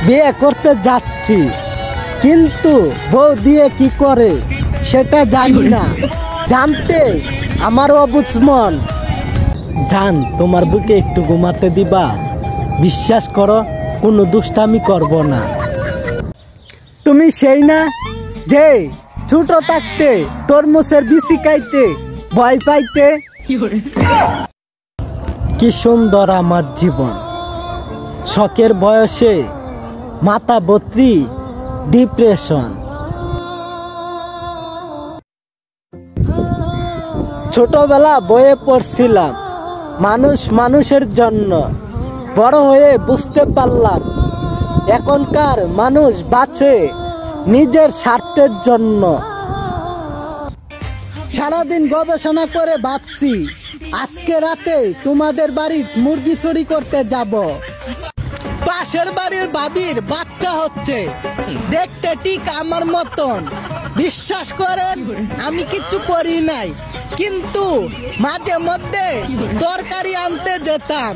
বিয়ে করতে যাচ্ছি, কিন্তু বউ দিয়ে কি করে সেটা জানি না। জানতে আমার অবুঝ মন। জান, তোমার বুকে একটু ঘুমাতে দিবা? বিশ্বাস করো, কোনো দুষ্টামি করব না। তুমি সেই না যে ছোট থাকতে তরমুজের বিচি খাইতে ভয় পাইতে? কি সুন্দর আমার জীবন, শখের বয়সে মাথা ভর্তি ডিপ্রেশন। ছোটবেলা বইয়ে পড়ছিলাম মানুষ মানুষের জন্য, বড় হয়ে বুঝতে পারলাম এখনকার মানুষ বাঁচে নিজের স্বার্থের জন্য। সারাদিন গবেষণা করে ভাবছি আজকে রাতে তোমাদের বাড়ি মুরগি চুরি করতে যাব। পাশের বাড়ির ভাবির বাচ্চা হচ্ছে, দেখতে ঠিক আমার মতন। বিশ্বাস করেন আমি কিছু করি নাই, কিন্তু মাঝে মধ্যে তরকারি আনতে যেতাম।